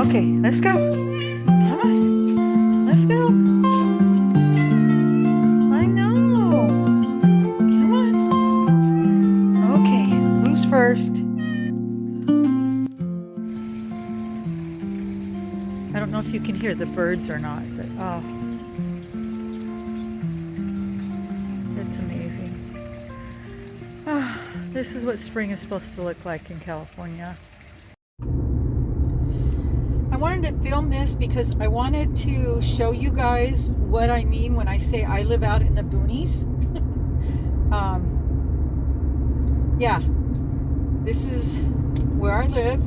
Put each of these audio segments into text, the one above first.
Okay, let's go. Come on. Let's go. I know. Come on. Okay, who's first? I don't know if you can hear the birds or not, but oh, it's amazing. Ah, this is what spring is supposed to look like in California. I wanted to film this because I wanted to show you guys what I mean when I say I live out in the boonies. Yeah, this is where I live,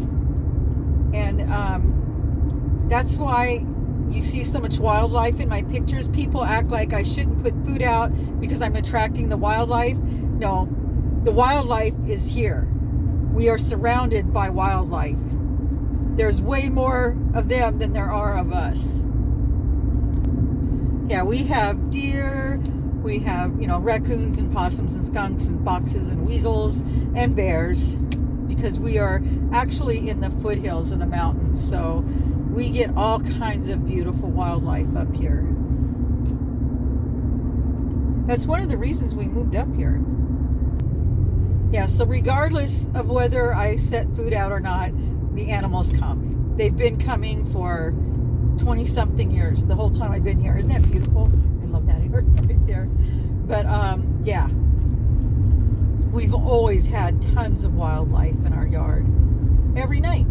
and that's why you see so much wildlife in my pictures. People act like I shouldn't put food out because I'm attracting the wildlife. No, the wildlife is here. We are surrounded by wildlife. There's way more of them than there are of us. Yeah, we have deer, we have, raccoons and possums and skunks and foxes and weasels and bears, because we are actually in the foothills of the mountains. So we get all kinds of beautiful wildlife up here. That's one of the reasons we moved up here. Yeah, so regardless of whether I set food out or not, the animals come. They've been coming for 20 something years, the whole time I've been here. Isn't that beautiful? I love that area right there. But yeah, we've always had tons of wildlife in our yard every night.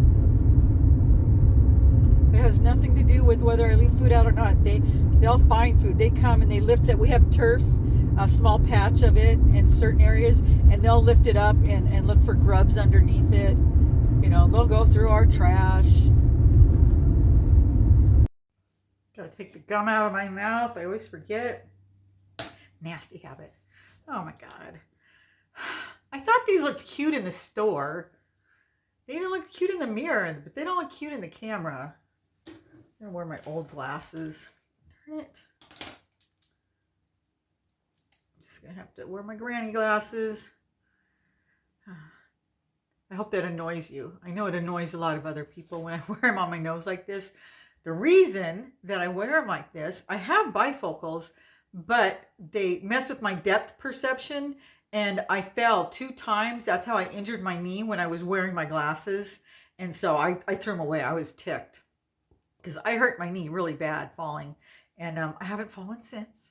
It has nothing to do with whether I leave food out or not. They'll find food. They come and they lift it. We have turf, a small patch of it in certain areas, and they'll lift it up and look for grubs underneath it. They'll go through our trash. Gotta take the gum out of my mouth. I always forget. Nasty habit. Oh my God. I thought these looked cute in the store. They even look cute in the mirror, but they don't look cute in the camera. I'm gonna wear my old glasses. Darn it. I'm just gonna have to wear my granny glasses. I hope that annoys you. I know it annoys a lot of other people when I wear them on my nose like this. The reason that I wear them like this, I have bifocals, but they mess with my depth perception, and I fell 2 times. That's how I injured my knee when I was wearing my glasses, and so I threw them away. I was ticked because I hurt my knee really bad falling, and I haven't fallen since.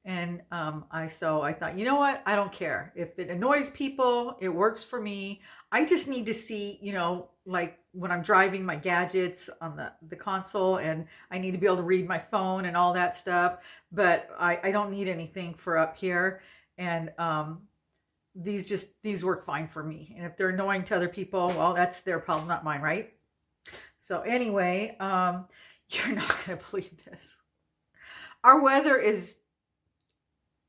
And I thought, you know what? I don't care. If it annoys people, it works for me. I just need to see, like when I'm driving my gadgets on the console, and I need to be able to read my phone and all that stuff. But I don't need anything for up here. And these work fine for me. And if they're annoying to other people, well, that's their problem, not mine, right? So anyway, you're not going to believe this. Our weather is...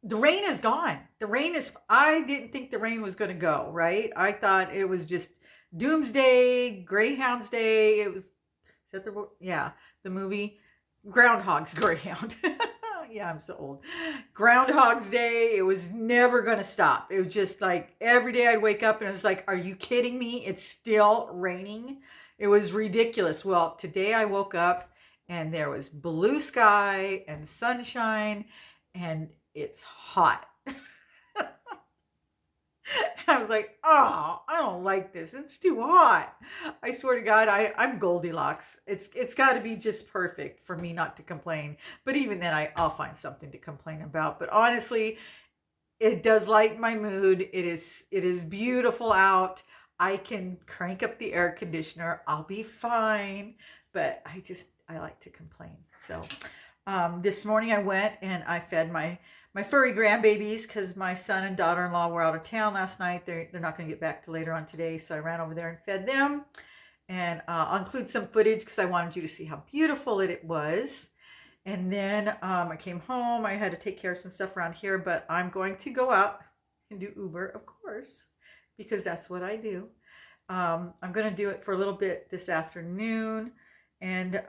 The rain is gone. I didn't think the rain was going to go, right? I thought it was just Doomsday, Greyhound's Day. Is that the movie? Groundhog's Greyhound. Yeah, I'm so old. Groundhog's Day. It was never going to stop. It was just like every day I'd wake up and it was like, are you kidding me? It's still raining. It was ridiculous. Well, today I woke up and there was blue sky and sunshine, and it's hot. I was like, oh, I don't like this. It's too hot. I swear to God, I'm Goldilocks. It's got to be just perfect for me not to complain. But even then, I'll find something to complain about. But honestly, it does lighten my mood. It is beautiful out. I can crank up the air conditioner. I'll be fine. But I like to complain. So this morning I went and I fed my furry grandbabies because my son and daughter-in-law were out of town last night. They're not going to get back till later on today. So I ran over there and fed them. And I'll include some footage because I wanted you to see how beautiful it was. And then I came home. I had to take care of some stuff around here, but I'm going to go out and do Uber, of course, because that's what I do. I'm going to do it for a little bit this afternoon. And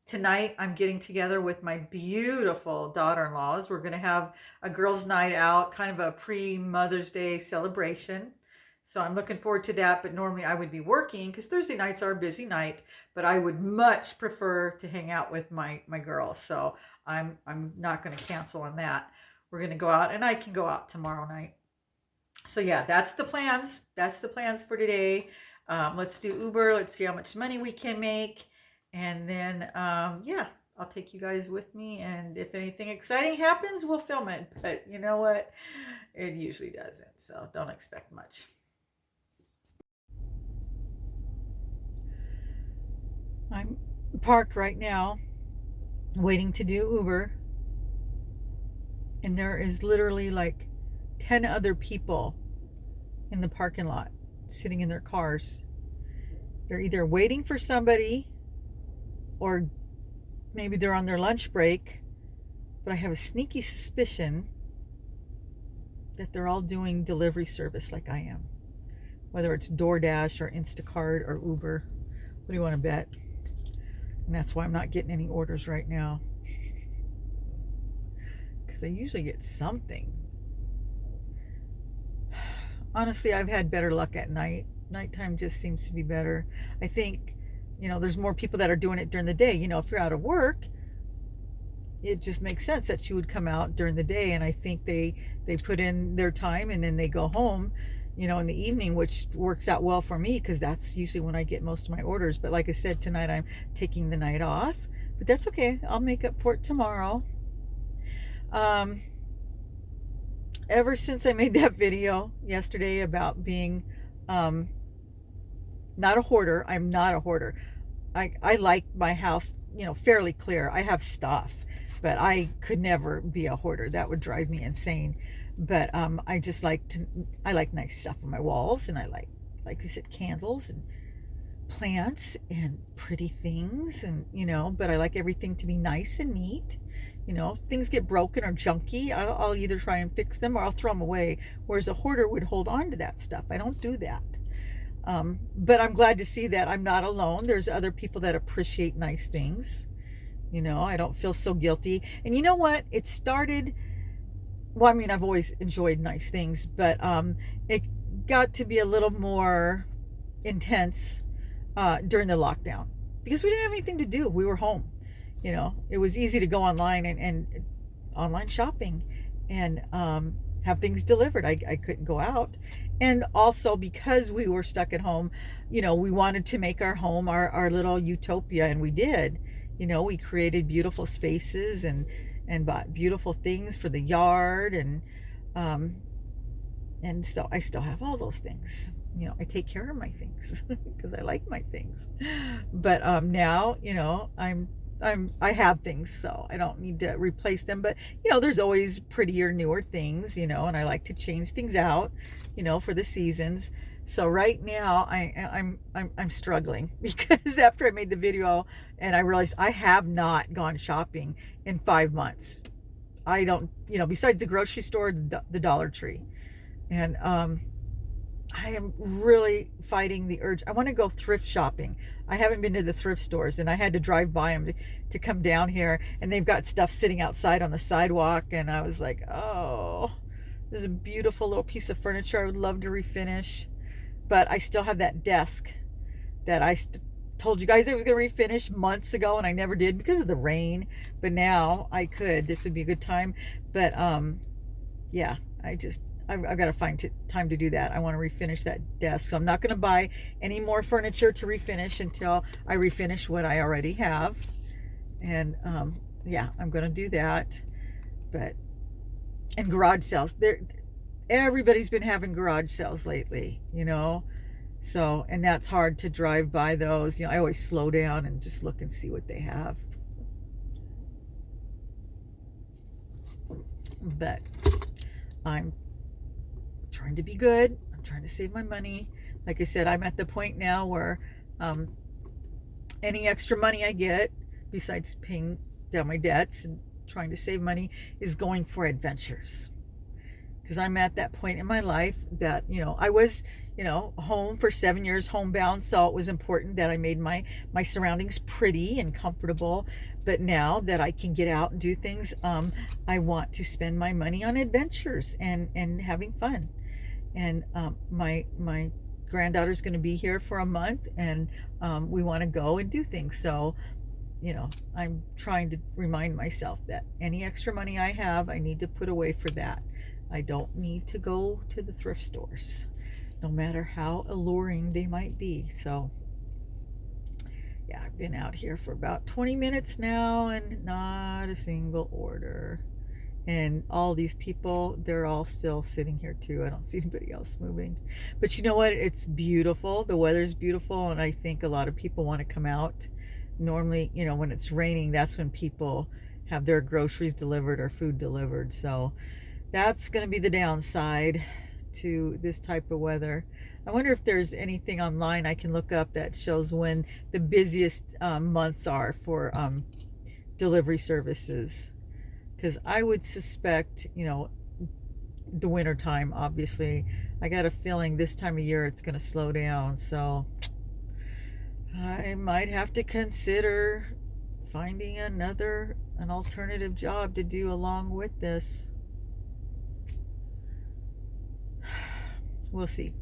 tonight, I'm getting together with my beautiful daughter-in-laws. We're going to have a girls' night out, kind of a pre-Mother's Day celebration. So I'm looking forward to that. But normally I would be working because Thursday nights are a busy night. But I would much prefer to hang out with my girls. So I'm not going to cancel on that. We're going to go out, and I can go out tomorrow night. So yeah, that's the plans. That's the plans for today. Let's do Uber. Let's see how much money we can make, and then yeah, I'll take you guys with me. And if anything exciting happens, we'll film it. But you know what? It usually doesn't. So don't expect much. I'm parked right now, waiting to do Uber, and there is literally like 10 other people in the parking lot sitting in their cars. They're either waiting for somebody or maybe they're on their lunch break, but I have a sneaky suspicion that they're all doing delivery service like I am, whether it's DoorDash or Instacart or Uber. What do you want to bet? And that's why I'm not getting any orders right now, because I usually get something. Honestly, I've had better luck at night. Nighttime just seems to be better. I think, there's more people that are doing it during the day. If you're out of work, it just makes sense that you would come out during the day. And I think they put in their time and then they go home, in the evening, which works out well for me because that's usually when I get most of my orders. But like I said, tonight I'm taking the night off. But that's okay. I'll make up for it tomorrow. Ever since I made that video yesterday about being not a hoarder, I'm not a hoarder. I like my house, fairly clear. I have stuff, but I could never be a hoarder. That would drive me insane. But I just I like nice stuff on my walls, and I like I said, candles and plants and pretty things, and but I like everything to be nice and neat. If things get broken or junky, I'll either try and fix them or I'll throw them away. Whereas a hoarder would hold on to that stuff. I don't do that. But I'm glad to see that I'm not alone. There's other people that appreciate nice things. I don't feel so guilty. And you know what? It started, well, I mean, I've always enjoyed nice things, but it got to be a little more intense during the lockdown because we didn't have anything to do. We were home. It was easy to go online and online shopping and have things delivered. I couldn't go out. And also because we were stuck at home, we wanted to make our home our little utopia, and we did. We created beautiful spaces and bought beautiful things for the yard, and so I still have all those things. I take care of my things because I like my things. But now, I have things, so I don't need to replace them. But there's always prettier, newer things, and I like to change things out, for the seasons. So right now I'm struggling because after I made the video and I realized I have not gone shopping in 5 months. I don't, besides the grocery store, the Dollar Tree, and I am really fighting the urge. I want to go thrift shopping. I haven't been to the thrift stores, and I had to drive by them to come down here, and they've got stuff sitting outside on the sidewalk, and I was like, oh, there's a beautiful little piece of furniture I would love to refinish, but I still have that desk that I told you guys I was going to refinish months ago, and I never did because of the rain, but now I could. This would be a good time, but yeah, I've got to find time to do that. I want to refinish that desk. So I'm not going to buy any more furniture to refinish until I refinish what I already have. And yeah, I'm going to do that. And garage sales. Everybody's been having garage sales lately, So, and that's hard to drive by those. I always slow down and just look and see what they have. But I'm trying to be good. I'm trying to save my money. Like I said, I'm at the point now where any extra money I get, besides paying down my debts and trying to save money, is going for adventures. Because I'm at that point in my life that, I was, home for 7 years, homebound, so it was important that I made my surroundings pretty and comfortable. But now that I can get out and do things, I want to spend my money on adventures and having fun. and my granddaughter's going to be here for a month, and we want to go and do things. So, you know, I'm trying to remind myself that any extra money I have, I need to put away for that. I don't need to go to the thrift stores, no matter how alluring they might be. So, yeah, I've been out here for about 20 minutes now and not a single order. And all these people, they're all still sitting here too. I don't see anybody else moving. But you know what? It's beautiful. The weather's beautiful, and I think a lot of people want to come out. Normally, you know, when it's raining, that's when people have their groceries delivered or food delivered. So that's going to be the downside to this type of weather. I wonder if there's anything online I can look up that shows when the busiest months are for delivery services. Because I would suspect, you know, the winter time, obviously, I got a feeling this time of year it's going to slow down. So I might have to consider finding an alternative job to do along with this. We'll see.